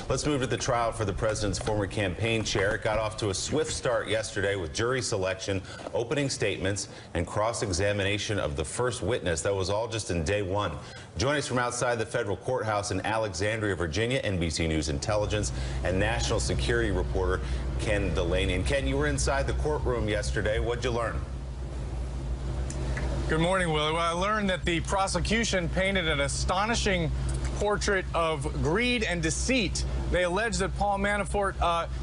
Let's move to the trial for the president's former campaign chair. It got off to a swift start yesterday with jury selection, opening statements, and cross-examination of the first witness. That was all just in day one. Join us from outside the federal courthouse in Alexandria, Virginia, NBC News intelligence and national security reporter Ken Delaney. And Ken, you were inside the courtroom yesterday. What'd you learn? Good morning, Willie. Well, I learned that the prosecution painted an astonishing portrait of greed and deceit. They allege that Paul Manafort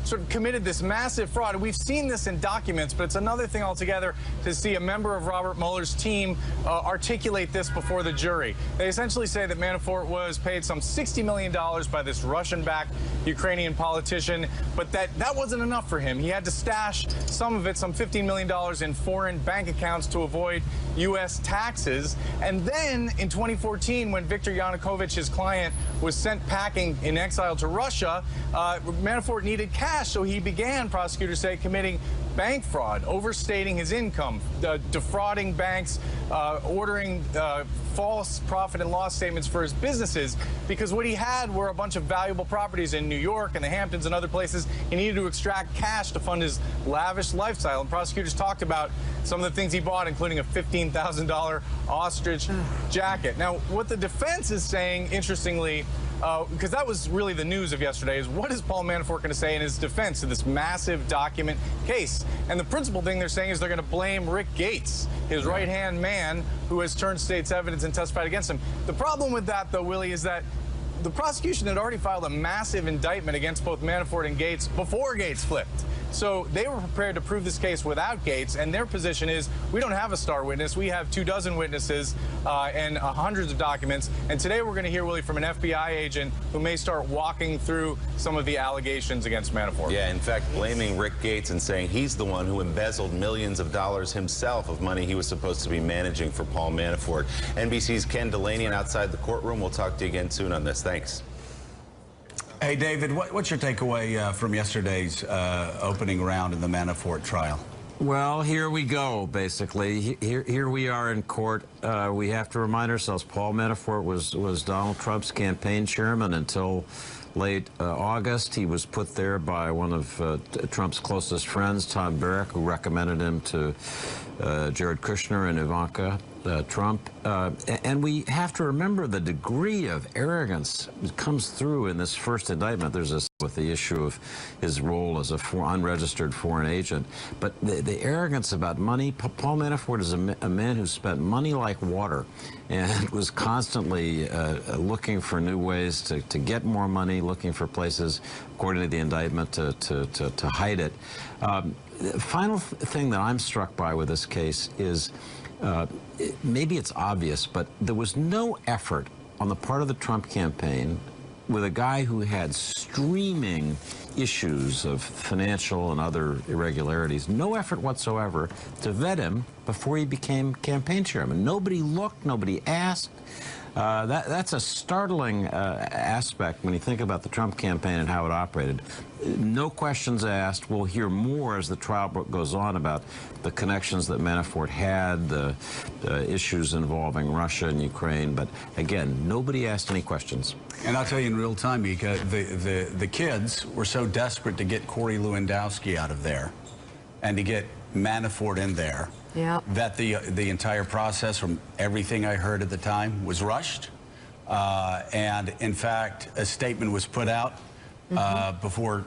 sort of committed this massive fraud. We've seen this in documents, but it's another thing altogether to see a member of Robert Mueller's team articulate this before the jury. They essentially say that Manafort was paid some $60 million by this Russian-backed Ukrainian politician, but that wasn't enough for him. He had to stash some of it, some $15 million, in foreign bank accounts to avoid U.S. taxes. And then in 2014, when Viktor Yanukovych, his client, was sent packing in exile to Russia, Manafort needed cash, so he began, prosecutors say, committing bank fraud, overstating his income, defrauding banks, ordering false profit and loss statements for his businesses, because what he had were a bunch of valuable properties in New York and the Hamptons and other places. He needed to extract cash to fund his lavish lifestyle, and prosecutors talked about some of the things he bought, including a $15,000 ostrich jacket. Now, what the defense is saying, interestingly, because that was really the news of yesterday, is what is Paul Manafort going to say in his defense of this massive document case? And the principal thing they're saying is they're going to blame Rick Gates, his right-hand man, who has turned state's evidence and testified against him. The problem with that, though, Willie, is that the prosecution had already filed a massive indictment against both Manafort and Gates before Gates flipped. So they were prepared to prove this case without Gates, and their position is, we don't have a star witness. We have 24 witnesses and hundreds of documents. And today we're going to hear, Willie, from an FBI agent who may start walking through some of the allegations against Manafort. Yeah, in fact, blaming Rick Gates and saying he's the one who embezzled millions of dollars himself of money he was supposed to be managing for Paul Manafort. NBC's Ken Delaney and outside the courtroom. We'll talk to you again soon on this. Thanks. Hey, David, what's your takeaway from yesterday's opening round in the Manafort trial? Well, here we go, basically. Here we are in court. We have to remind ourselves, Paul Manafort was Donald Trump's campaign chairman until late August. He was put there by one of Trump's closest friends, Tom Barrack, who recommended him to Jared Kushner and Ivanka Trump. And we have to remember the degree of arrogance that comes through in this first indictment. There's with the issue of his role as a unregistered foreign agent. But the arrogance about money, Paul Manafort is a man who spent money like water and was constantly looking for new ways to get more money, looking for places, according to the indictment, to hide it. The final thing that I'm struck by with this case is, maybe it's obvious, but there was no effort on the part of the Trump campaign with a guy who had streaming issues of financial and other irregularities, no effort whatsoever to vet him before he became campaign chairman. Nobody looked, nobody asked. That's a startling aspect when you think about the Trump campaign and how it operated. No questions asked. We'll hear more as the trial goes on about the connections that Manafort had, the issues involving Russia and Ukraine. But again, nobody asked any questions. And I'll tell you in real time, Mika, the kids were so desperate to get Corey Lewandowski out of there and to get Manafort in there. Yeah. That the entire process, from everything I heard at the time, was rushed. And in fact, a statement was put out before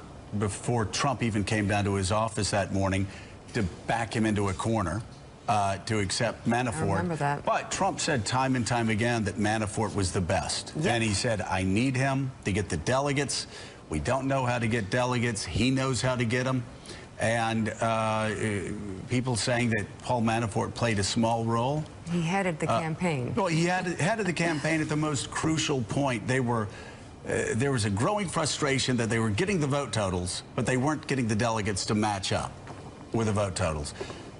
Trump even came down to his office that morning to back him into a corner to accept Manafort. I remember that. But Trump said time and time again that Manafort was the best. Yep. And he said, I need him to get the delegates. We don't know how to get delegates. He knows how to get them. And people saying that Paul Manafort played a small role. He headed the campaign. Well, he headed the campaign at the most crucial point. There was a growing frustration that they were getting the vote totals, but they weren't getting the delegates to match up with the vote totals.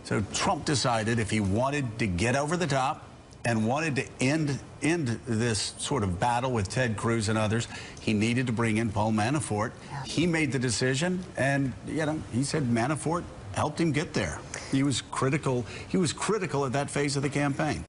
So Trump decided if he wanted to get over the top and wanted to end this sort of battle with Ted Cruz and others, he needed to bring in Paul Manafort. Yeah. He made the decision, and he said Manafort helped him get there. He was critical. He was critical at that phase of the campaign.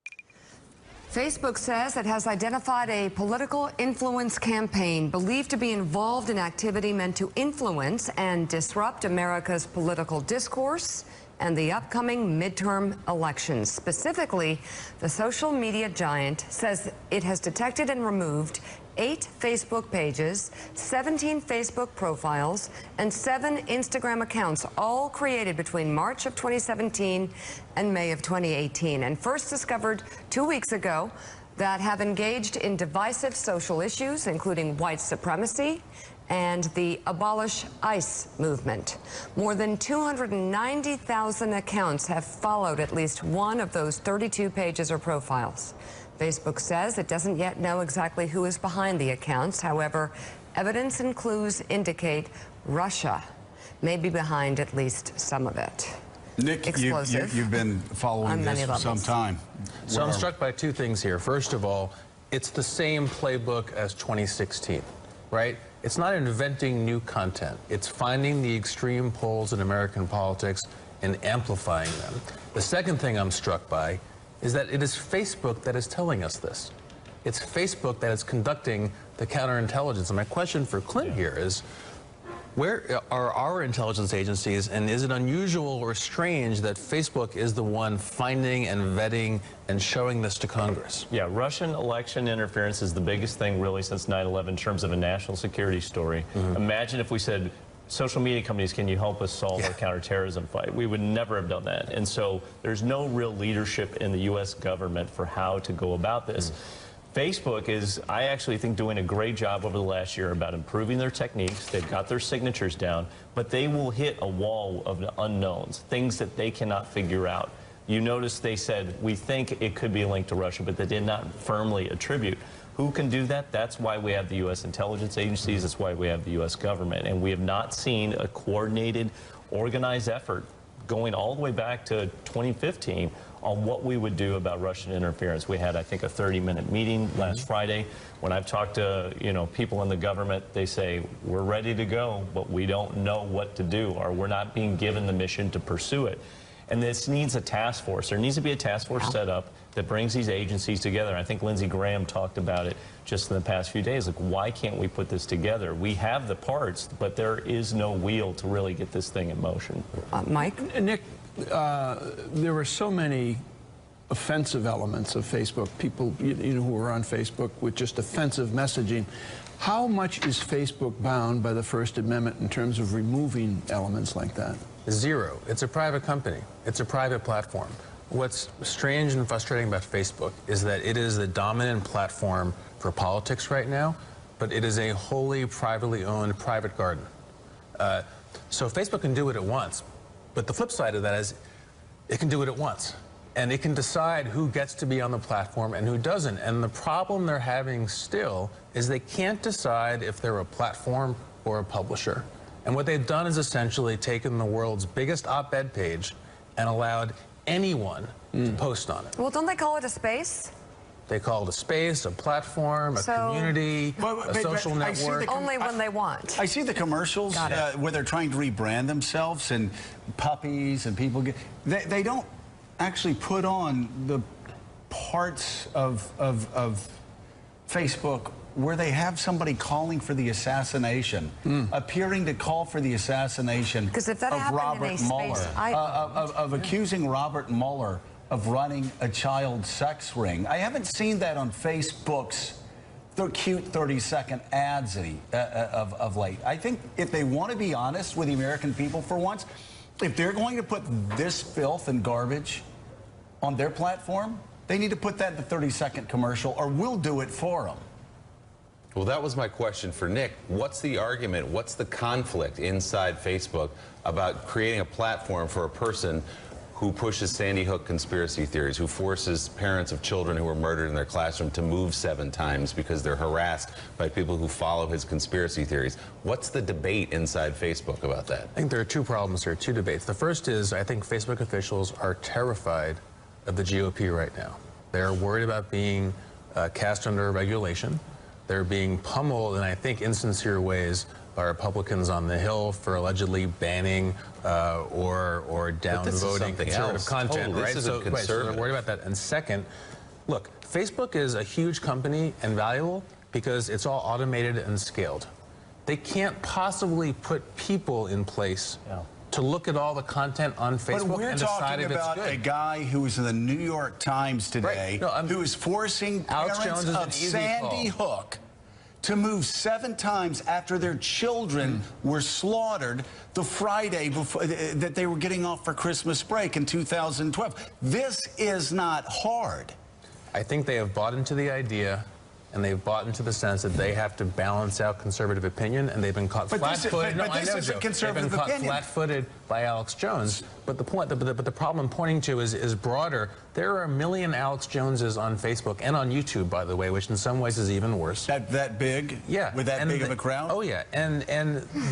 Facebook says it has identified a political influence campaign believed to be involved in activity meant to influence and disrupt America's political discourse and the upcoming midterm elections. Specifically, the social media giant says it has detected and removed 8 Facebook pages, 17 Facebook profiles, and 7 Instagram accounts, all created between March of 2017 and May of 2018, and first discovered 2 weeks ago, that have engaged in divisive social issues, including white supremacy and the Abolish ICE movement. More than 290,000 accounts have followed at least one of those 32 pages or profiles. Facebook says it doesn't yet know exactly who is behind the accounts. However, evidence and clues indicate Russia may be behind at least some of it. Nick, you've been following this for some time. So I'm struck by 2 things here. First of all, it's the same playbook as 2016, right? It's not inventing new content. It's finding the extreme poles in American politics and amplifying them. The second thing I'm struck by is that it is Facebook that is telling us this. It's Facebook that is conducting the counterintelligence. And my question for Clint here is, where are our intelligence agencies, and is it unusual or strange that Facebook is the one finding and vetting and showing this to Congress? Yeah, Russian election interference is the biggest thing really since 9/11 in terms of a national security story. Imagine if we said, social media companies, can you help us solve our counterterrorism fight? We would never have done that. And so there's no real leadership in the U.S. government for how to go about this. Facebook is, I actually think, doing a great job over the last year about improving their techniques. They've got their signatures down, but they will hit a wall of unknowns, things that they cannot figure out. You notice they said, we think it could be linked to Russia, but they did not firmly attribute. Who can do that? That's why we have the U.S. intelligence agencies. That's why we have the U.S. government. And we have not seen a coordinated, organized effort going all the way back to 2015 on what we would do about Russian interference. We had, I think, a 30-minute meeting last Friday. When I've talked to, people in the government, they say, we're ready to go, but we don't know what to do, or we're not being given the mission to pursue it. And this needs a task force. There needs to be a task force set up that brings these agencies together. I think Lindsey Graham talked about it just in the past few days. Like, why can't we put this together? We have the parts, but there is no wheel to really get this thing in motion. Mike? Nick, there are so many offensive elements of Facebook, people who are on Facebook with just offensive messaging. How much is Facebook bound by the First Amendment in terms of removing elements like that? 0. It's a private company. It's a private platform. What's strange and frustrating about Facebook is that it is the dominant platform for politics right now, but it is a wholly privately owned private garden. So Facebook can do it at once, but the flip side of that is it can do it at once. And it can decide who gets to be on the platform and who doesn't. And the problem they're having still is they can't decide if they're a platform or a publisher. And what they've done is essentially taken the world's biggest op-ed page and allowed anyone to post on it. Well, don't they call it a space? They call it a space, a platform, a community, a social network. Only when they want. I see the commercials where they're trying to rebrand themselves, and puppies and people get... They don't actually put on the parts of Facebook where they have somebody calling for the assassination, appearing to call for the assassination if that of Robert Mueller, of accusing Robert Mueller of running a child sex ring. I haven't seen that on Facebook's cute 30-second ads of late. I think if they want to be honest with the American people for once, if they're going to put this filth and garbage on their platform, they need to put that in the 30-second commercial, or we'll do it for them. Well, that was my question for Nick. What's the argument? What's the conflict inside Facebook about creating a platform for a person who pushes Sandy Hook conspiracy theories, who forces parents of children who were murdered in their classroom to move 7 times because they're harassed by people who follow his conspiracy theories? What's the debate inside Facebook about that? I think there are 2 problems here, 2 debates. The first is, I think Facebook officials are terrified of the GOP right now. They're worried about being cast under regulation. They're being pummeled in, I think, insincere ways by Republicans on the Hill for allegedly banning or downvoting conservative content, right? So they're worried about that. And second, Look, Facebook is a huge company and valuable because it's all automated and scaled. They can't possibly put people in place to look at all the content on Facebook but we're and decide talking if it's about good. a guy who was in the New York Times today, Right. No, who is forcing Alex parents Jones is an of easy Sandy call. Hook to move 7 times after their children were slaughtered the Friday before that they were getting off for Christmas break in 2012. This is not hard. I think they have bought into the idea, and they've bought into the sense that they have to balance out conservative opinion, and they've been caught But this is- flat-footed. but this is a conservative They've been caught opinion. flat-footed by Alex Jones. But the point, but the problem I'm pointing to is broader. There are 1 million Alex Joneses on Facebook and on YouTube, by the way, which in some ways is even worse. That big? Yeah. With that and big of a crowd? Oh, yeah. And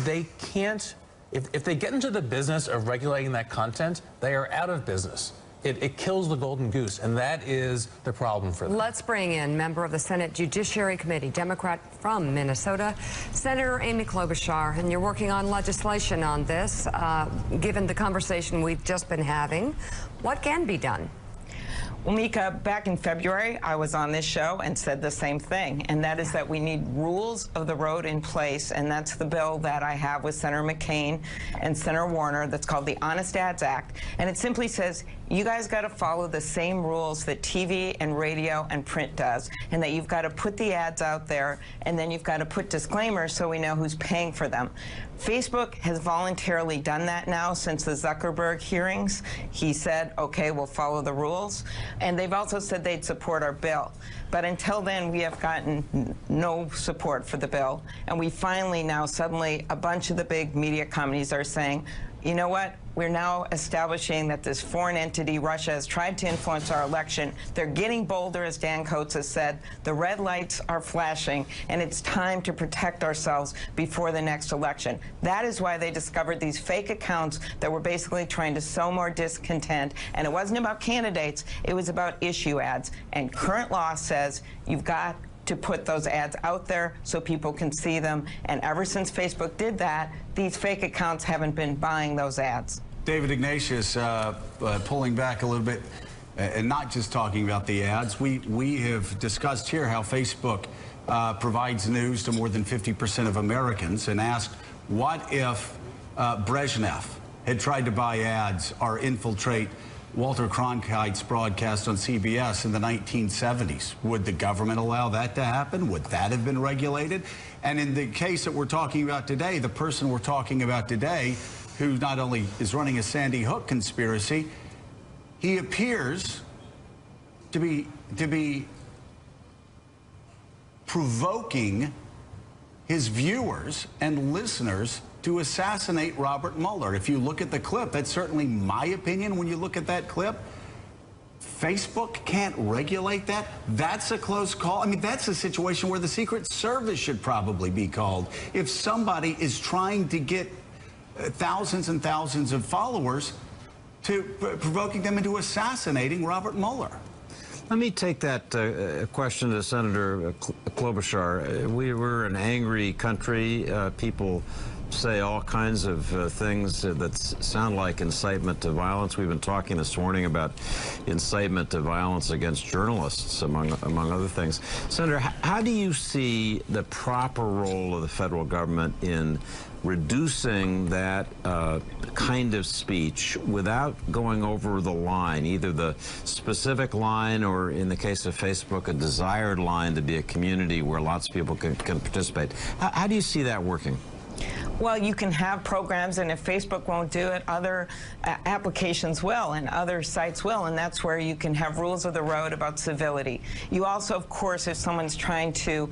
they can't, if they get into the business of regulating that content, they are out of business. It kills the golden goose, and that is the problem for them. Let's bring in member of the Senate Judiciary Committee, Democrat from Minnesota, Senator Amy Klobuchar, and you're working on legislation on this. Given the conversation we've just been having, what can be done? Well, Mika, back in February, I was on this show and said the same thing, and that is that we need rules of the road in place, and that's the bill that I have with Senator McCain and Senator Warner that's called the Honest Ads Act, and it simply says you guys got to follow the same rules that TV and radio and print does, and that you've got to put the ads out there, and then you've got to put disclaimers so we know who's paying for them. Facebook has voluntarily done that now since the Zuckerberg hearings. He said, okay, we'll follow the rules. And they've also said they'd support our bill. But until then, we have gotten no support for the bill. And we finally now, suddenly, a bunch of the big media companies are saying, you know what? We're now establishing that this foreign entity, Russia, has tried to influence our election. They're getting bolder, as Dan Coates has said. The red lights are flashing, and it's time to protect ourselves before the next election. That is why they discovered these fake accounts that were basically trying to sow more discontent. And it wasn't about candidates. It was about issue ads. And current law says you've got to put those ads out there so people can see them. And ever since Facebook did that, these fake accounts haven't been buying those ads. David Ignatius, pulling back a little bit and not just talking about the ads. We have discussed here how Facebook provides news to more than 50% of Americans, and asked, what if Brezhnev had tried to buy ads or infiltrate Walter Cronkite's broadcast on CBS in the 1970s? Would the government allow that to happen? Would that have been regulated? And in the case that we're talking about today, the person we're talking about today, who not only is running a Sandy Hook conspiracy, he appears to be provoking his viewers and listeners to assassinate Robert Mueller. If you look at the clip, that's certainly my opinion when you look at that clip. Facebook can't regulate that. That's a close call. I mean, that's a situation where the Secret Service should probably be called. If somebody is trying to get thousands and thousands of followers, to provoking them into assassinating Robert Mueller. Let me take that question to Senator Klobuchar. We're an angry country. People say all kinds of things that sound like incitement to violence. We've been talking this morning about incitement to violence against journalists, among other things. Senator, how do you see the proper role of the federal government in reducing that kind of speech without going over the line, either the specific line or, in the case of Facebook, a desired line to be a community where lots of people can participate? How do you see that working? Well, you can have programs, and if Facebook won't do it, other applications will, and other sites will, and that's where you can have rules of the road about civility. You also, of course, if someone's trying to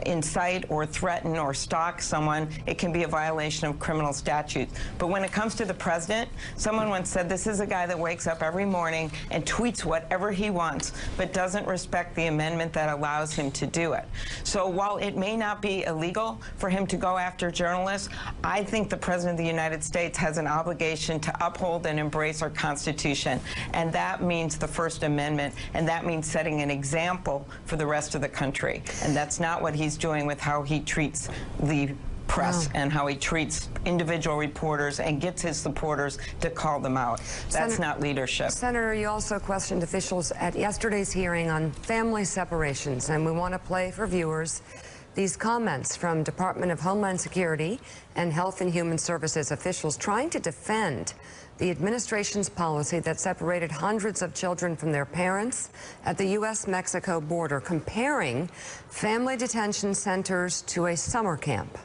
incite or threaten or stalk someone, it can be a violation of criminal statutes. But when it comes to the president, someone once said this is a guy that wakes up every morning and tweets whatever he wants, but doesn't respect the amendment that allows him to do it. So while it may not be illegal for him to go after journalists, I think the President of the United States has an obligation to uphold and embrace our Constitution, and that means the First Amendment, and that means setting an example for the rest of the country. And that's not what he's doing with how he treats the press and how he treats individual reporters and gets his supporters to call them out. That's not leadership. Senator, you also questioned officials at yesterday's hearing on family separations, and we want to play for viewers these comments from Department of Homeland Security and Health and Human Services officials trying to defend the administration's policy that separated hundreds of children from their parents at the U.S.-Mexico border, comparing family detention centers to a summer camp.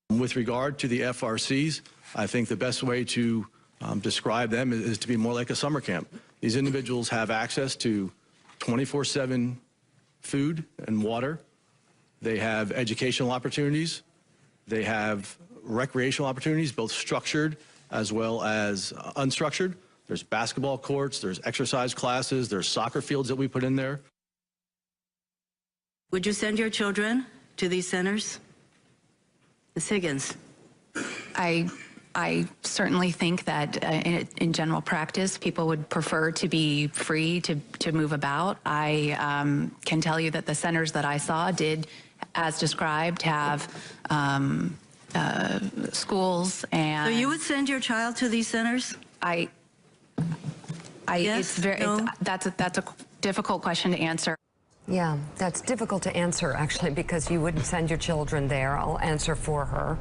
With regard to the FRCs, I think the best way to describe them is to be more like a summer camp. These individuals have access to 24/7 food and water. They have educational opportunities. They have recreational opportunities, both structured as well as unstructured. There's basketball courts, there's exercise classes, there's soccer fields that we put in there. Would you send your children to these centers? Ms. Higgins. I certainly think that in general practice, people would prefer to be free to move about. I can tell you that the centers that I saw did, as described, have schools and. So you would send your child to these centers? Yes? That's a difficult question to answer. Yeah, that's difficult to answer, actually, because you wouldn't send your children there. I'll answer for her.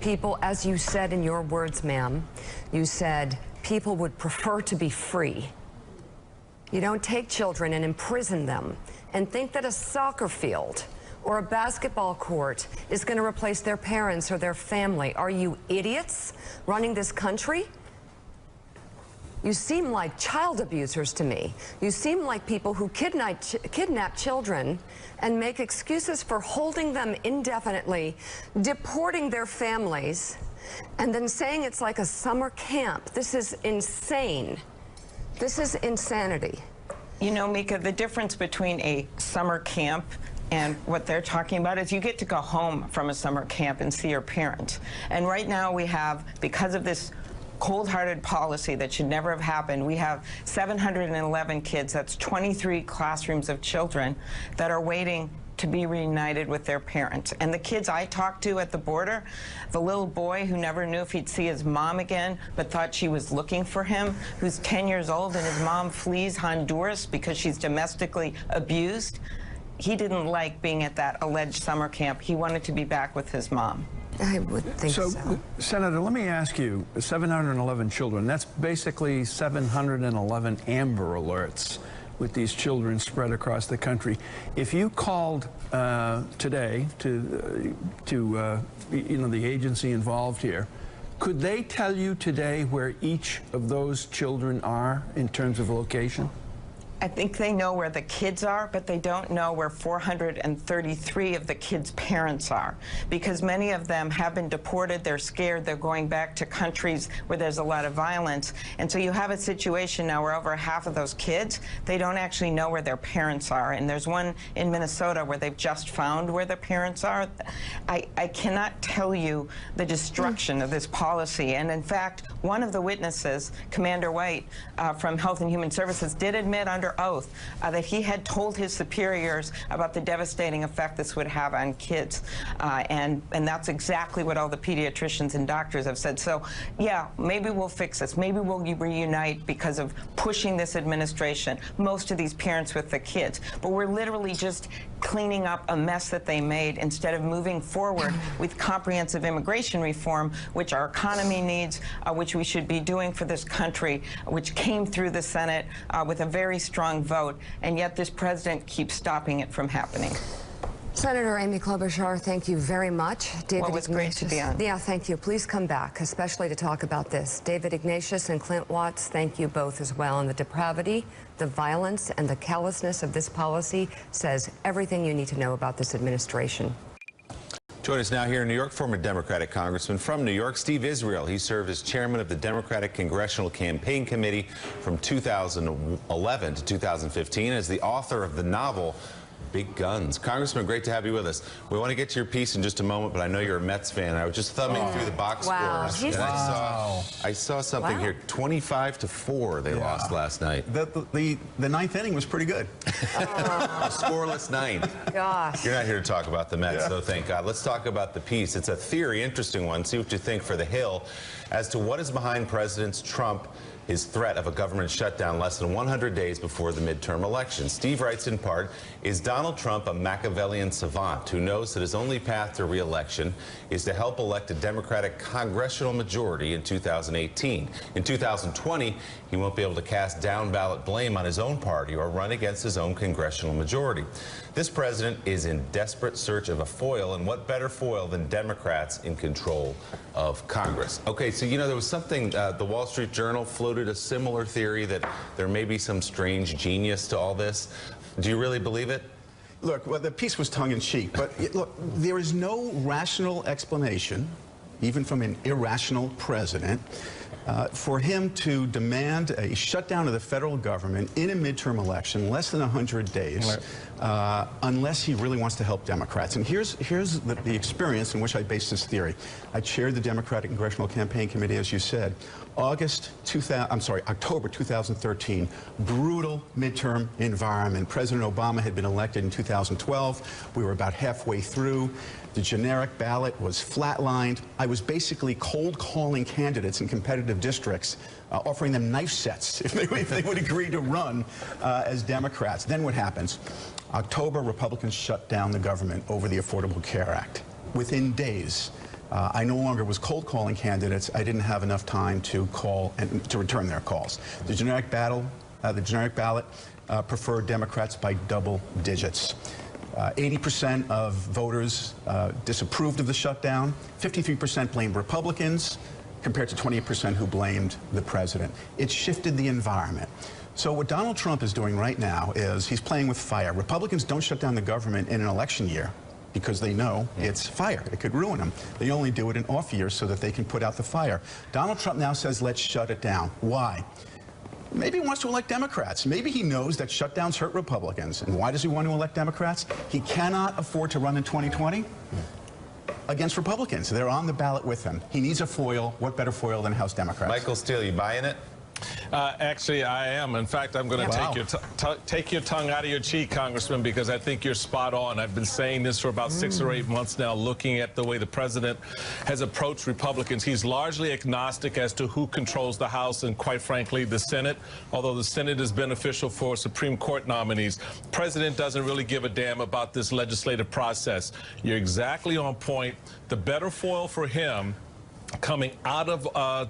People, as you said in your words, ma'am, you said people would prefer to be free. You don't take children and imprison them and think that a soccer field or a basketball court is going to replace their parents or their family. Are you idiots running this country? You seem like child abusers to me. You seem like people who kidnap children and make excuses for holding them indefinitely, deporting their families, and then saying it's like a summer camp. This is insane. This is insanity. You know, Mika, the difference between a summer camp and what they're talking about is you get to go home from a summer camp and see your parents. And right now we have, because of this cold-hearted policy that should never have happened, we have 711 kids, that's 23 classrooms of children that are waiting to be reunited with their parents. And the kids I talked to at the border, the little boy who never knew if he'd see his mom again but thought she was looking for him, who's 10 years old and his mom flees Honduras because she's domestically abused, he didn't like being at that alleged summer camp. He wanted to be back with his mom. I would think so. Senator, let me ask you, 711 children, that's basically 711 Amber Alerts with these children spread across the country. If you called today to the agency involved here, could they tell you today where each of those children are in terms of location? I think they know where the kids are, but they don't know where 433 of the kids' parents are, because many of them have been deported, they're scared, they're going back to countries where there's a lot of violence. And so you have a situation now where over half of those kids, they don't actually know where their parents are. And there's one in Minnesota where they've just found where their parents are. I cannot tell you the destruction of this policy. And in fact, one of the witnesses, Commander White from Health and Human Services, did admit under oath that he had told his superiors about the devastating effect this would have on kids. And that's exactly what all the pediatricians and doctors have said. So, yeah, maybe we'll fix this. Maybe we'll reunite because of pushing this administration, most of these parents with the kids. But we're literally just cleaning up a mess that they made instead of moving forward with comprehensive immigration reform, which our economy needs, which we should be doing for this country, which came through the Senate with a very strong vote, and yet this president keeps stopping it from happening. Senator Amy Klobuchar, thank you very much. David Well, it was great to be on. Yeah, thank you. Please come back, especially to talk about this. David Ignatius and Clint Watts, thank you both as well. And the depravity, the violence, and the callousness of this policy says everything you need to know about this administration. Join us now here in New York, former Democratic Congressman from New York, Steve Israel. He served as chairman of the Democratic Congressional Campaign Committee from 2011 to 2015 as the author of the novel Big guns. Congressman, great to have you with us. We want to get to your piece in just a moment, but I know you're a Mets fan. I was just thumbing through the box scores, and I saw something here. 25-4 they lost last night. The ninth inning was pretty good. A scoreless ninth. Gosh. You're not here to talk about the Mets, so thank God. Let's talk about the piece. It's a theory, interesting one. See what you think for The Hill as to what is behind President Trump, his threat of a government shutdown less than 100 days before the midterm election. Steve writes in part, is Donald Trump a Machiavellian savant who knows that his only path to re-election is to help elect a Democratic congressional majority in 2018? In 2020, he won't be able to cast down-ballot blame on his own party or run against his own congressional majority. This president is in desperate search of a foil, and what better foil than Democrats in control of Congress? Okay, so there was something, the Wall Street Journal floated a similar theory that there may be some strange genius to all this. Do you really believe it? Look, well, the piece was tongue-in-cheek, but look, there is no rational explanation, even from an irrational president, for him to demand a shutdown of the federal government in a midterm election less than 100 days, unless he really wants to help Democrats. And here's the experience in which I base this theory. I chaired the Democratic Congressional Campaign Committee, as you said. October 2013, brutal midterm environment. President Obama had been elected in 2012. We were about halfway through. The generic ballot was flatlined. I was basically cold calling candidates in competitive districts, offering them knife sets if they would agree to run as Democrats. Then what happens? October, Republicans shut down the government over the Affordable Care Act. Within days, I no longer was cold calling candidates. I didn't have enough time to call and to return their calls. The generic ballot preferred Democrats by double digits. 80% of voters disapproved of the shutdown. 53% blamed Republicans, compared to 28% who blamed the president. It shifted the environment. So what Donald Trump is doing right now is he's playing with fire. Republicans don't shut down the government in an election year because they know it's fire. It could ruin them. They only do it in off years so that they can put out the fire. Donald Trump now says, let's shut it down. Why? Maybe he wants to elect Democrats. Maybe he knows that shutdowns hurt Republicans. And why does he want to elect Democrats? He cannot afford to run in 2020 against Republicans. They're on the ballot with him. He needs a foil. What better foil than House Democrats? Michael Steele, you buying it? Actually, I am. In fact, I'm going to take your tongue out of your cheek, Congressman, because I think you're spot on. I've been saying this for about 6 or 8 months now, looking at the way the president has approached Republicans. He's largely agnostic as to who controls the House and, quite frankly, the Senate. Although the Senate is beneficial for Supreme Court nominees, the president doesn't really give a damn about this legislative process. You're exactly on point. The better foil for him coming out of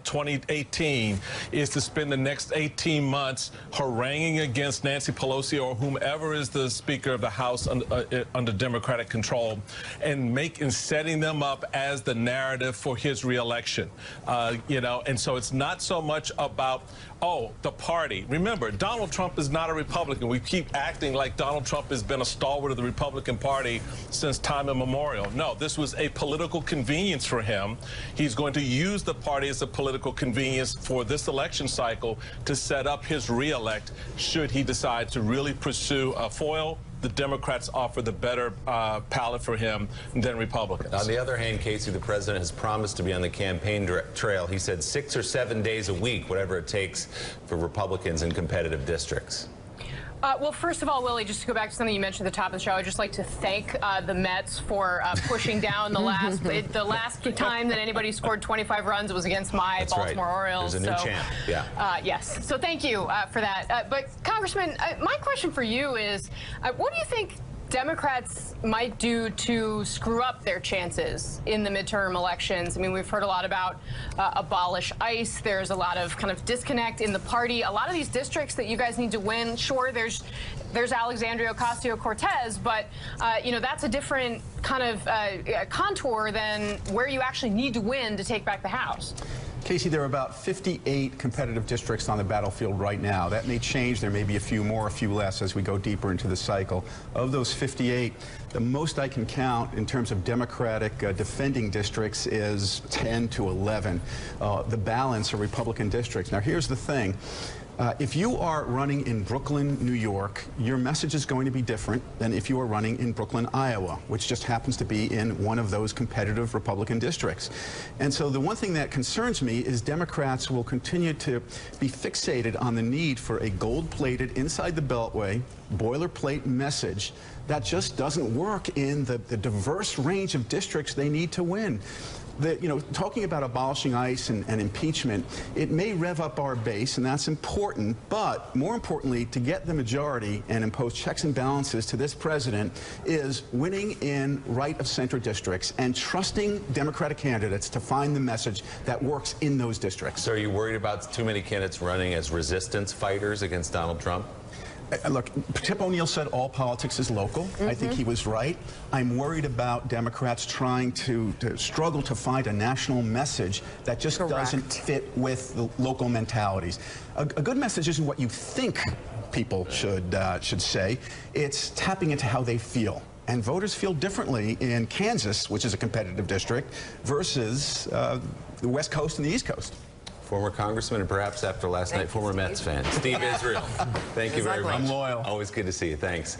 2018 is to spend the next 18 months haranguing against Nancy Pelosi or whomever is the Speaker of the House under Democratic control, and setting them up as the narrative for his reelection. And so it's not so much about, oh, the party. Remember, Donald Trump is not a Republican. We keep acting like Donald Trump has been a stalwart of the Republican Party since time immemorial. No, this was a political convenience for him. He's going to use the party as a political convenience for this election cycle to set up his reelect should he decide to really pursue a foil. The Democrats offer the better palette for him than Republicans. On the other hand, Casey, the president has promised to be on the campaign trail. He said 6 or 7 days a week, whatever it takes for Republicans in competitive districts. Well, first of all, Willie, just to go back to something you mentioned at the top of the show, I'd just like to thank the Mets for pushing down the last time that anybody scored 25 runs was against my Baltimore Orioles. There's a new champ. Yeah. Yes. So thank you for that. But Congressman, my question for you is, what do you think Democrats might do to screw up their chances in the midterm elections? I mean, we've heard a lot about abolish ICE. There's a lot of kind of disconnect in the party. A lot of these districts that you guys need to win, sure, there's Alexandria Ocasio-Cortez, but that's a different kind of contour than where you actually need to win to take back the House. Casey, there are about 58 competitive districts on the battlefield right now. That may change. There may be a few more, a few less as we go deeper into the cycle. Of those 58, the most I can count in terms of Democratic defending districts is 10 to 11. The balance are Republican districts. Now, here's the thing. If you are running in Brooklyn, New York, your message is going to be different than if you are running in Brooklyn, Iowa, which just happens to be in one of those competitive Republican districts. And so the one thing that concerns me is Democrats will continue to be fixated on the need for a gold-plated, inside the Beltway, boilerplate message that just doesn't work in the diverse range of districts they need to win. Talking about abolishing ICE and impeachment, it may rev up our base, and that's important, but more importantly, to get the majority and impose checks and balances to this president is winning in right-of-center districts and trusting Democratic candidates to find the message that works in those districts. So are you worried about too many candidates running as resistance fighters against Donald Trump? Look, Tip O'Neill said all politics is local. I think he was right. I'm worried about Democrats trying to struggle to find a national message that just doesn't fit with the local mentalities. A good message isn't what you think people should say. It's tapping into how they feel. And voters feel differently in Kansas, which is a competitive district, versus the West Coast and the East Coast. Former congressman and perhaps after last night, former Mets fan. Steve Israel, thank you very much. I'm loyal. Always good to see you. Thanks.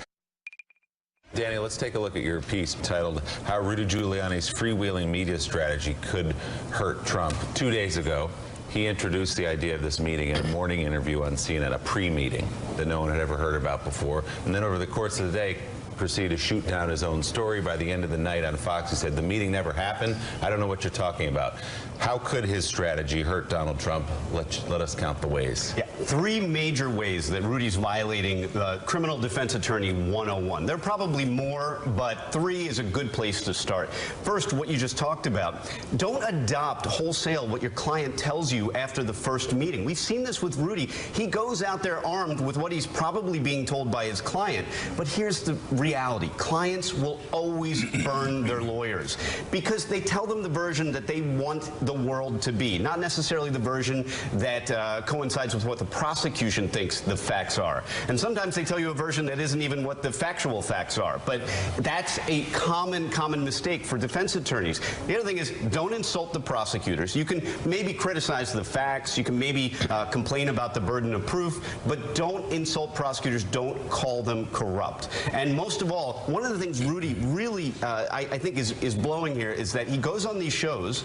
Danny, let's take a look at your piece titled How Rudy Giuliani's Freewheeling Media Strategy Could Hurt Trump. 2 days ago, he introduced the idea of this meeting in a morning interview on CNN, a pre-meeting that no one had ever heard about before. And then over the course of the day, proceeded to shoot down his own story. By the end of the night on Fox, he said, the meeting never happened. I don't know what you're talking about. How could his strategy hurt Donald Trump? Let us count the ways. Yeah, 3 major ways that Rudy's violating the Criminal Defense Attorney 101. There are probably more, but 3 is a good place to start. First, what you just talked about. Don't adopt wholesale what your client tells you after the first meeting. We've seen this with Rudy. He goes out there armed with what he's probably being told by his client. But here's the reality. Clients will always burn their lawyers because they tell them the version that they want the world to be, not necessarily the version that coincides with what the prosecution thinks the facts are. And sometimes they tell you a version that isn't even what the factual facts are. But that's a common mistake for defense attorneys. The other thing is, don't insult the prosecutors. You can maybe criticize the facts. You can maybe complain about the burden of proof, but don't insult prosecutors. Don't call them corrupt. And most of all, one of the things Rudy really, I think, is blowing here is that he goes on these shows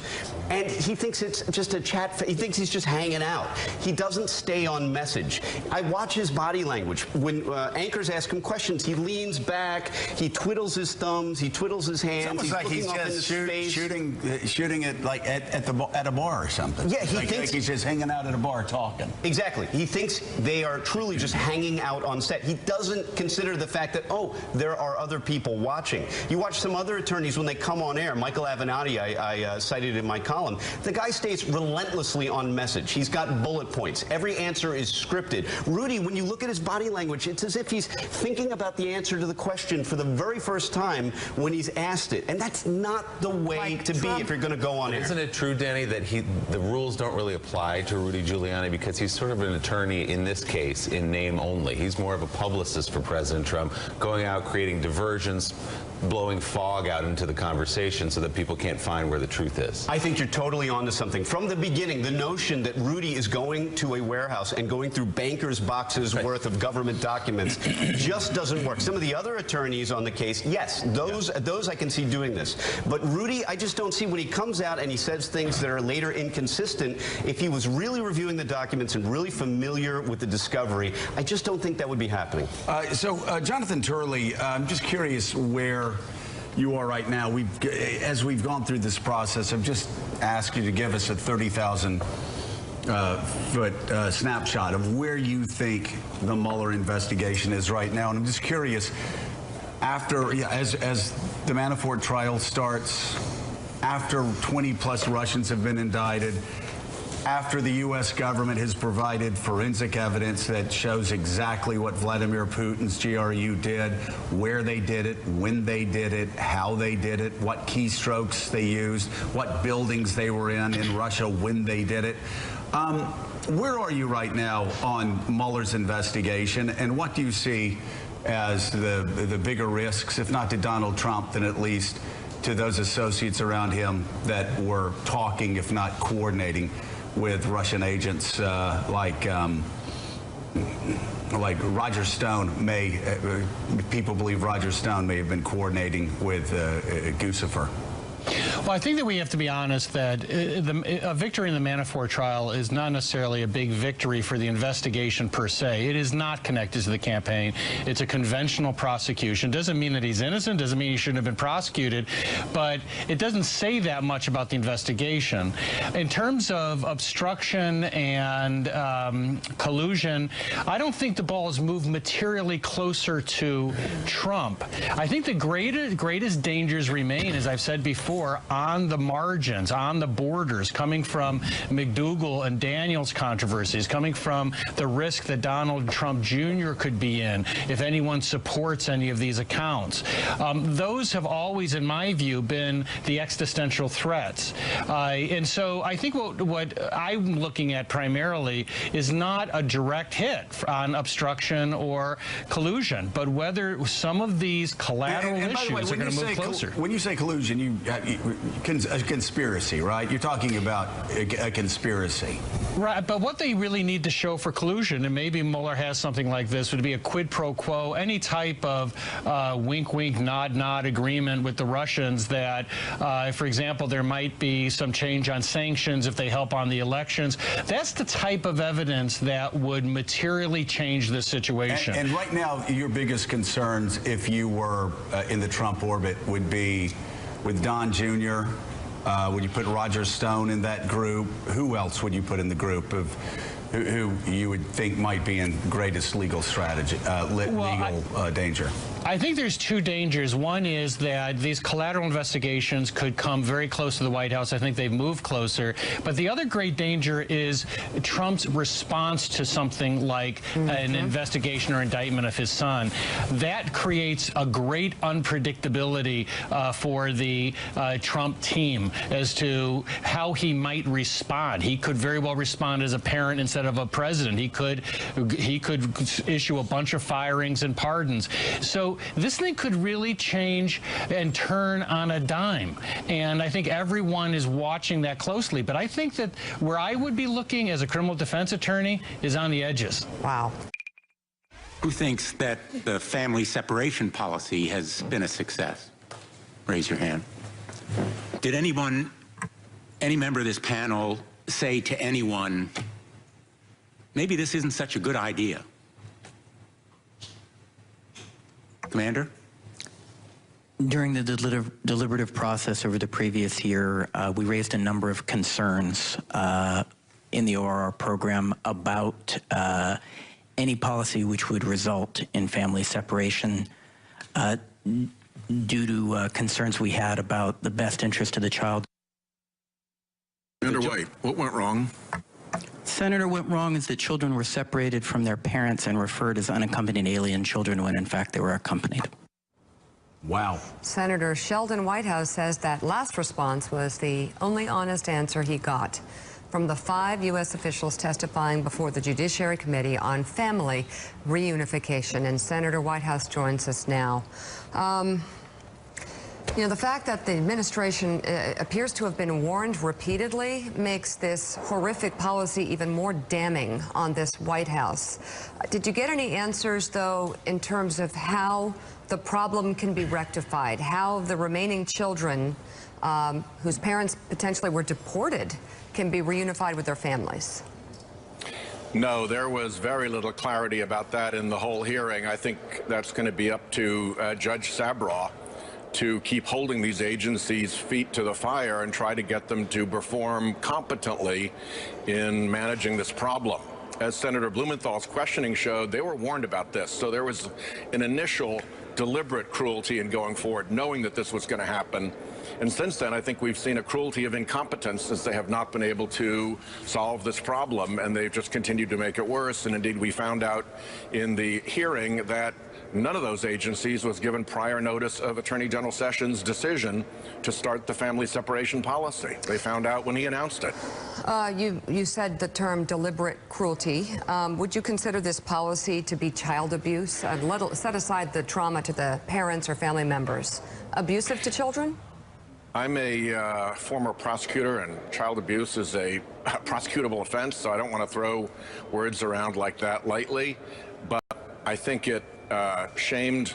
and he thinks it's just a chat. He thinks he's just hanging out. He doesn't stay on message. I watch his body language. When anchors ask him questions, he leans back, he twiddles his thumbs, he twiddles his hands. It's almost like he's just shooting it like at a bar or something. Yeah, he thinks like he's just hanging out at a bar talking. Exactly. He thinks they are truly just hanging out on set. He doesn't consider the fact that, oh, there are other people watching. You watch some other attorneys when they come on air. Michael Avenatti, I cited in my column. The guy stays relentlessly on message. He's got bullet points. Every answer is scripted. Rudy, when you look at his body language, it's as if he's thinking about the answer to the question for the very first time when he's asked it. And that's not the way to be if you're going to go on air. Isn't it true, Danny, that the rules don't really apply to Rudy Giuliani because he's sort of an attorney in this case in name only? He's more of a publicist for President Trump, going out, creating diversions, blowing fog out into the conversation so that people can't find where the truth is. I think you're totally onto something. From the beginning, the notion that Rudy is going to a warehouse and going through bankers' boxes worth of government documents just doesn't work. Some of the other attorneys on the case, yes, those I can see doing this. But Rudy, I just don't see when he comes out and he says things that are later inconsistent. If he was really reviewing the documents and really familiar with the discovery, I just don't think that would be happening. So, Jonathan Turley, I'm just curious where you are right now. As we've gone through this process, I've just asked you to give us a 30,000 foot snapshot of where you think the Mueller investigation is right now. And I'm just curious, as the Manafort trial starts, after 20 plus Russians have been indicted, after the U.S. government has provided forensic evidence that shows exactly what Vladimir Putin's GRU did, where they did it, when they did it, how they did it, what keystrokes they used, what buildings they were in Russia when they did it. Where are you right now on Mueller's investigation, and what do you see as the bigger risks, if not to Donald Trump, then at least to those associates around him that were talking, if not coordinating, with Russian agents like like Roger Stone people believe Roger Stone may have been coordinating with Guccifer. Well, I think that we have to be honest that a victory in the Manafort trial is not necessarily a big victory for the investigation per se. It is not connected to the campaign. It's a conventional prosecution. Doesn't mean that he's innocent, doesn't mean he shouldn't have been prosecuted, but it doesn't say that much about the investigation. In terms of obstruction and collusion, I don't think the ball has moved materially closer to Trump. I think the greatest dangers remain, as I've said before, on the margins, on the borders, coming from McDougal and Daniels controversies, coming from the risk that Donald Trump Jr. could be in if anyone supports any of these accounts. Those have always, in my view, been the existential threats. And so I think what I'm looking at primarily is not a direct hit on obstruction or collusion, but whether some of these collateral issues are going to move closer. When you say collusion, a conspiracy, right? You're talking about a conspiracy. Right, but what they really need to show for collusion, and maybe Mueller has something like this, would be a quid pro quo, any type of wink, wink, nod, nod agreement with the Russians that, for example, there might be some change on sanctions if they help on the elections. That's the type of evidence that would materially change this situation. And right now, your biggest concerns, if you were in the Trump orbit, would be with Don Jr., would you put Roger Stone in that group? Who else would you put in the group of who you would think might be in greatest legal strategy, danger? I think there's two dangers. One is that these collateral investigations could come very close to the White House. I think they've moved closer. But the other great danger is Trump's response to something like an investigation or indictment of his son. That creates a great unpredictability for the Trump team as to how he might respond. He could very well respond as a parent instead of a president. He could issue a bunch of firings and pardons. So this thing could really change and turn on a dime. And I think everyone is watching that closely. But I think that where I would be looking as a criminal defense attorney is on the edges. Wow. Who thinks that the family separation policy has been a success? Raise your hand. Did any member of this panel say to anyone, maybe this isn't such a good idea? Commander? During the deliberative process over the previous year, we raised a number of concerns in the ORR program about any policy which would result in family separation due to concerns we had about the best interest of the child. Senator White, what went wrong? Senator, what wrong is that children were separated from their parents and referred as unaccompanied alien children when in fact they were accompanied. Wow. Senator Sheldon Whitehouse says that last response was the only honest answer he got from the 5 U.S. officials testifying before the Judiciary Committee on Family Reunification. And Senator Whitehouse joins us now. You know, the fact that the administration appears to have been warned repeatedly makes this horrific policy even more damning on this White House. Did you get any answers, though, in terms of how the problem can be rectified, how the remaining children whose parents potentially were deported can be reunified with their families? No, there was very little clarity about that in the whole hearing. I think that's going to be up to Judge Sabraw to keep holding these agencies' feet to the fire and try to get them to perform competently in managing this problem. As Senator Blumenthal's questioning showed, they were warned about this. So there was an initial deliberate cruelty in going forward, knowing that this was going to happen. And since then, I think we've seen a cruelty of incompetence since they have not been able to solve this problem, and they've just continued to make it worse. And indeed, we found out in the hearing that none of those agencies was given prior notice of Attorney General Sessions' decision to start the family separation policy. They found out when he announced it. You said the term deliberate cruelty. Would you consider this policy to be child abuse? Set aside the trauma to the parents or family members. Abusive to children? I'm a former prosecutor, and child abuse is a prosecutable offense, so I don't want to throw words around like that lightly. But I think it shamed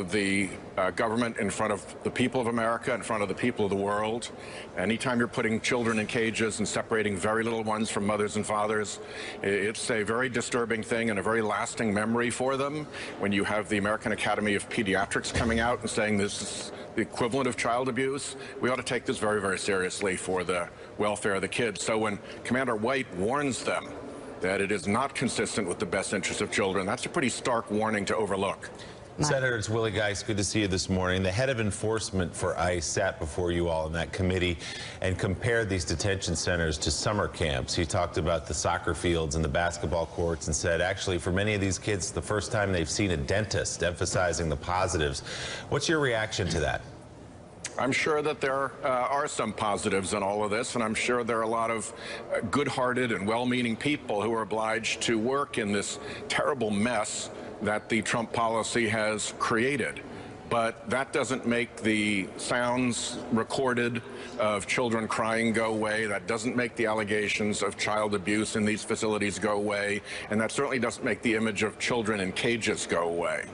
the government in front of the people of America, in front of the people of the world. Anytime you're putting children in cages and separating very little ones from mothers and fathers, it's a very disturbing thing and a very lasting memory for them. When you have the American Academy of Pediatrics coming out and saying this is the equivalent of child abuse, we ought to take this very, very seriously for the welfare of the kids. So when Commander White warns them that it is not consistent with the best interest of children, that's a pretty stark warning to overlook. Senator, it's Willie Geist. Good to see you this morning. The head of enforcement for ICE sat before you all in that committee and compared these detention centers to summer camps. He talked about the soccer fields and the basketball courts and said, actually, for many of these kids, it's the first time they've seen a dentist, emphasizing the positives. What's your reaction to that? I'm sure that there are some positives in all of this, and I'm sure there are a lot of good-hearted and well-meaning people who are obliged to work in this terrible mess that the Trump policy has created. But that doesn't make the sounds recorded of children crying go away. That doesn't make the allegations of child abuse in these facilities go away. And that certainly doesn't make the image of children in cages go away.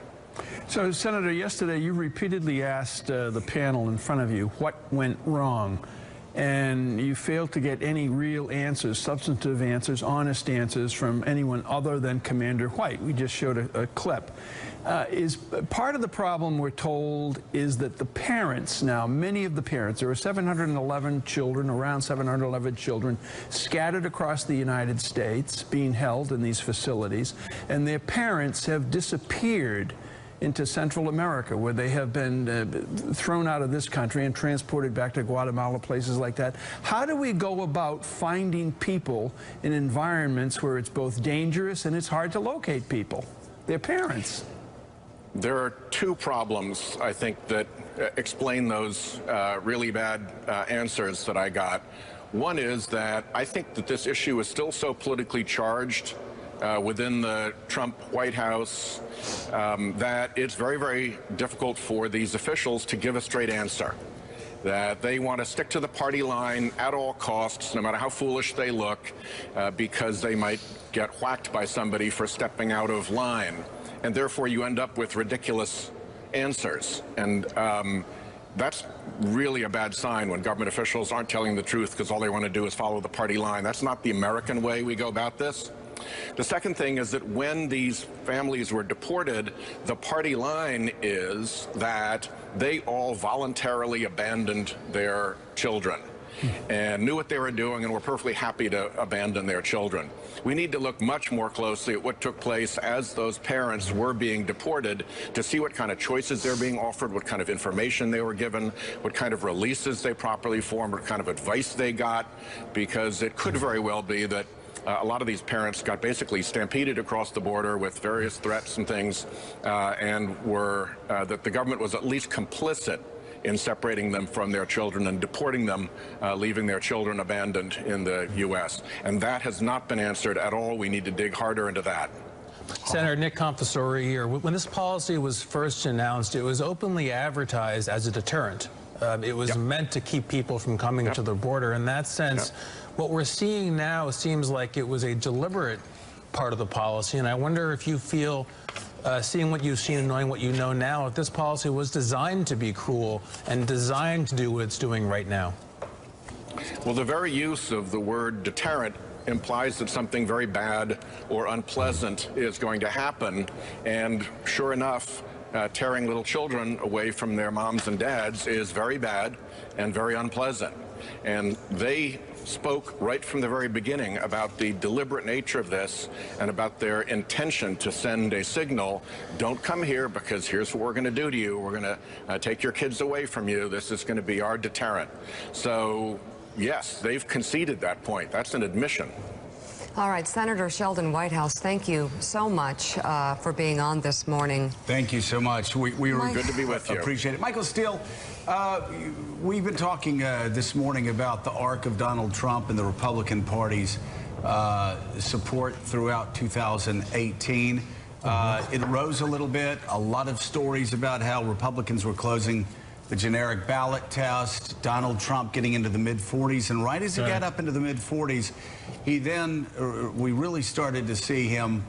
So, Senator, yesterday you repeatedly asked the panel in front of you what went wrong, and you failed to get any real answers, substantive answers, honest answers from anyone other than Commander White. We just showed a clip. Is part of the problem, we're told, is that the parents now, many of the parents, there are 711 children, around 711 children, scattered across the United States being held in these facilities, and their parents have disappeared into Central America, where they have been thrown out of this country and transported back to Guatemala, places like that. How do we go about finding people in environments where it's both dangerous and it's hard to locate people, their parents? There are two problems, I think, that explain those really bad answers that I got. One is that I think that this issue is still so politically charged within the Trump White House that it's very, very difficult for these officials to give a straight answer. That they want to stick to the party line at all costs, no matter how foolish they look, because they might get whacked by somebody for stepping out of line. And therefore, you end up with ridiculous answers. And that's really a bad sign when government officials aren't telling the truth because all they want to do is follow the party line. That's not the American way we go about this. The second thing is that when these families were deported, the party line is that they all voluntarily abandoned their children and knew what they were doing and were perfectly happy to abandon their children. We need to look much more closely at what took place as those parents were being deported to see what kind of choices they're being offered, what kind of information they were given, what kind of releases they properly formed, what kind of advice they got, because it could very well be that a lot of these parents got basically stampeded across the border with various threats and things, and were that the government was at least complicit in separating them from their children and deporting them, leaving their children abandoned in the U.S. And that has not been answered at all. We need to dig harder into that. Senator Nick Confessore here. When this policy was first announced, it was openly advertised as a deterrent. It was meant to keep people from coming to the border. In that sense, what we're seeing now seems like it was a deliberate part of the policy, and I wonder if you feel, seeing what you've seen and knowing what you know now, if this policy was designed to be cruel and designed to do what it's doing right now. Well, the very use of the word deterrent implies that something very bad or unpleasant is going to happen, and sure enough, tearing little children away from their moms and dads is very bad and very unpleasant. And they spoke right from the very beginning about the deliberate nature of this and about their intention to send a signal, don't come here because here's what we're going to do to you. We're going to take your kids away from you. This is going to be our deterrent. So, yes, they've conceded that point. That's an admission. All right, Senator Sheldon Whitehouse, thank you so much for being on this morning. Thank you so much. We were good to be with you. Appreciate it. Michael Steele, we've been talking this morning about the arc of Donald Trump and the Republican Party's support throughout 2018. It rose a little bit. A lot of stories about how Republicans were closing the generic ballot test, Donald Trump getting into the mid-40s, and right as he got up into the mid-40s, he then, we really started to see him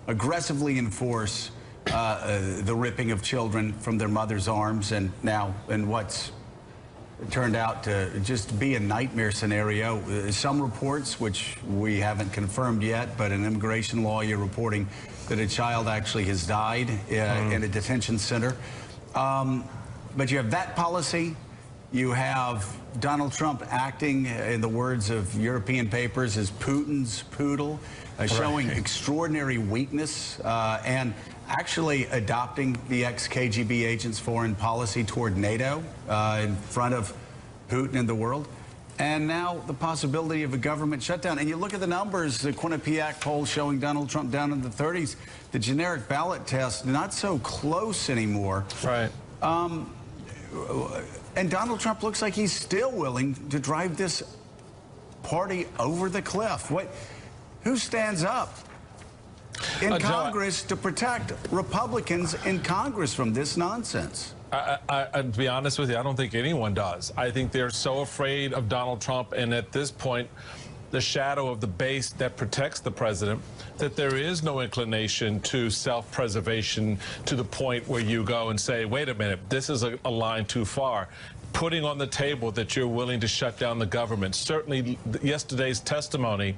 aggressively enforce the ripping of children from their mother's arms, and now in what's turned out to just be a nightmare scenario. Some reports, which we haven't confirmed yet, but an immigration lawyer reporting that a child actually has died in a detention center. But you have that policy. You have Donald Trump acting, in the words of European papers, as Putin's poodle, showing extraordinary weakness and actually adopting the ex-KGB agent's foreign policy toward NATO in front of Putin and the world. And now the possibility of a government shutdown. And you look at the numbers, the Quinnipiac poll showing Donald Trump down in the 30s, the generic ballot test not so close anymore. Right. And Donald Trump looks like he's still willing to drive this party over the cliff. Who stands up in Congress to protect Republicans in Congress from this nonsense? To be honest with you, I don't think anyone does. I think they're so afraid of Donald Trump, and at this point, the shadow of the base that protects the president, that there is no inclination to self-preservation to the point where you go and say, wait a minute, this is a line too far. Putting on the table that you're willing to shut down the government. Certainly yesterday's testimony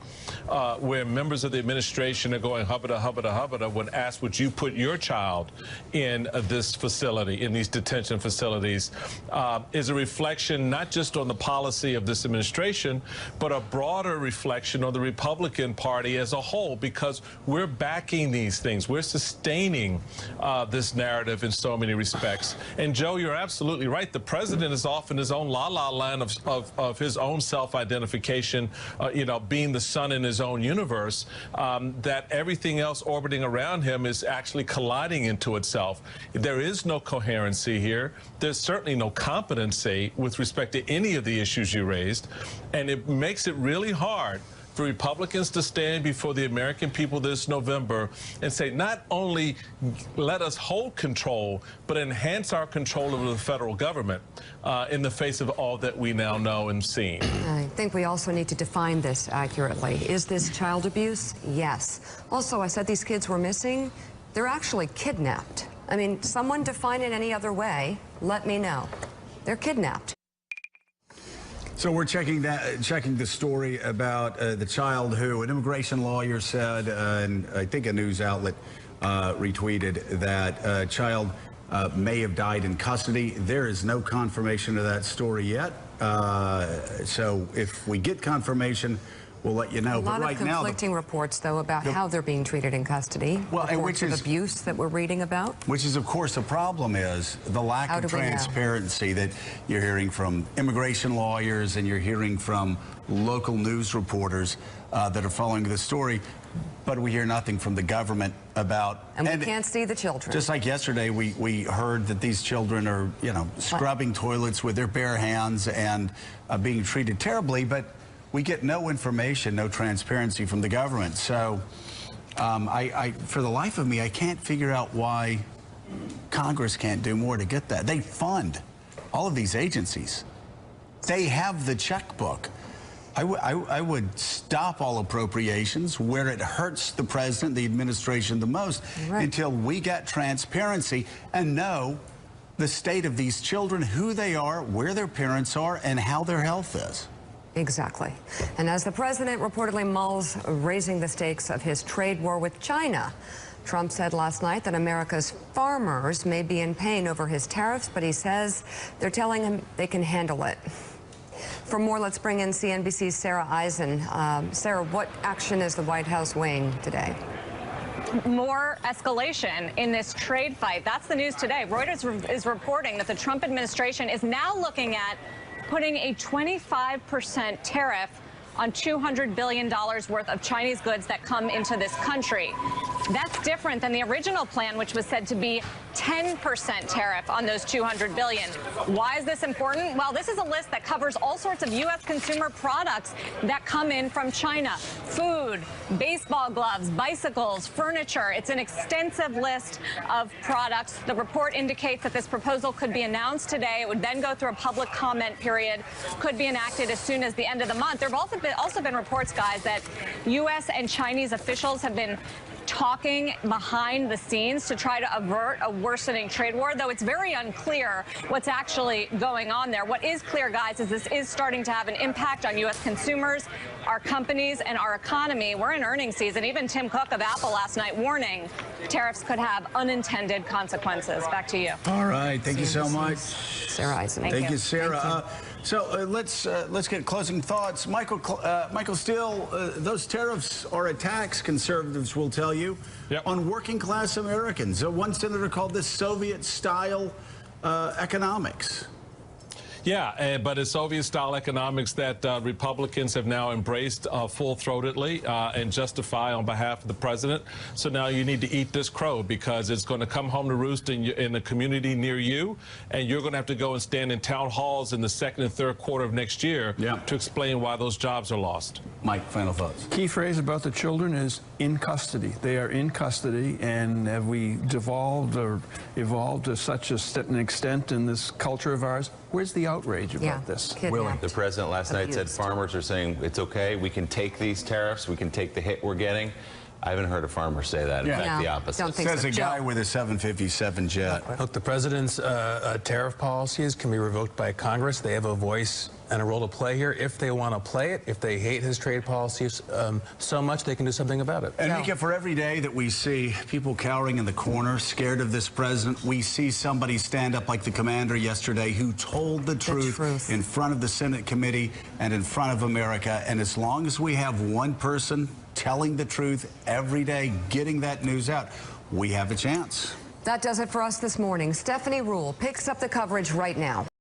where members of the administration are going hubbada, hubbada, hubbada when asked, would you put your child in this facility, in these detention facilities, is a reflection not just on the policy of this administration, but a broader reflection on the Republican Party as a whole, because we're backing these things. We're sustaining this narrative in so many respects. And Joe, you're absolutely right. The president is off in his own la-la land of his own self-identification, you know, being the sun in his own universe, that everything else orbiting around him is actually colliding into itself. There is no coherency here. There's certainly no competency with respect to any of the issues you raised, and it makes it really hard for Republicans to stand before the American people this November and say, not only let us hold control, but enhance our control over the federal government in the face of all that we now know and seen. I think we also need to define this accurately. Is this child abuse? Yes. Also, I said these kids were missing. They're actually kidnapped. I mean, someone define it any other way, let me know. They're kidnapped. So we're checking the story about the child who an immigration lawyer said, and I think a news outlet retweeted that child may have died in custody. There is no confirmation of that story yet. So if we get confirmation, we'll let you know. A lot of conflicting reports, though, about how they're being treated in custody. Well, and which is abuse that we're reading about. Which is, of course, the problem is the lack of transparency that you're hearing from immigration lawyers and you're hearing from local news reporters that are following the story. But we hear nothing from the government about... And we can't see the children. Just like yesterday, we heard that these children are, you know, scrubbing toilets with their bare hands and being treated terribly, but we get no information, no transparency from the government. So for the life of me, I can't figure out why Congress can't do more to get that. They fund all of these agencies. They have the checkbook. I would stop all appropriations where it hurts the president, the administration the most, until we get transparency and know the state of these children, who they are, where their parents are, and how their health is. Exactly. And as the president reportedly mulls raising the stakes of his trade war with China, Trump said last night that America's farmers may be in pain over his tariffs, but he says they're telling him they can handle it. For more, let's bring in CNBC's Sarah Eisen. Sarah, what action is the White House weighing today? More escalation in this trade fight. That's the news today. Reuters is reporting that the Trump administration is now looking at putting a 25% tariff on $200 billion worth of Chinese goods that come into this country. That's different than the original plan, which was said to be 10% tariff on those $200 billion. Why is this important? Well, this is a list that covers all sorts of U.S. consumer products that come in from China. Food, baseball gloves, bicycles, furniture. It's an extensive list of products. The report indicates that this proposal could be announced today. It would then go through a public comment period, could be enacted as soon as the end of the month. There have also been reports, guys, that U.S. and Chinese officials have been talking behind the scenes to try to avert a worsening trade war, though it's very unclear what's actually going on there. What is clear, guys, is this is starting to have an impact on U.S. consumers, our companies, and our economy. We're in earnings season. Even Tim Cook of Apple last night warning tariffs could have unintended consequences. Back to you. All right. Thank you so much, Sarah Eisenman. Thank you, Sarah. Let's get closing thoughts. Michael Steele, those tariffs are a tax, conservatives will tell you, on working class Americans. One senator called this Soviet-style economics. Yeah, but it's Soviet-style economics that Republicans have now embraced full-throatedly and justify on behalf of the president. So now you need to eat this crow, because it's going to come home to roost in the community near you, and you're going to have to go and stand in town halls in the second and third quarter of next year to explain why those jobs are lost. Mike, final thoughts. Key phrase about the children is in custody. They are in custody, and have we devolved or evolved to such an extent in this culture of ours? Where's the outrage about this? The president last night said farmers are saying it's okay, we can take these tariffs, we can take the hit we're getting. I haven't heard a farmer say that. In fact, the opposite. Says a guy with a 757 jet. Look, the president's tariff policies can be revoked by Congress. They have a voice and a role to play here if they want to play it. If they hate his trade policies so much, they can do something about it. And Mika, for every day that we see people cowering in the corner, scared of this president, we see somebody stand up like the commander yesterday who told the truth in front of the Senate committee and in front of America. And as long as we have one person telling the truth every day, getting that news out, we have a chance. That does it for us this morning. Stephanie Ruhle picks up the coverage right now.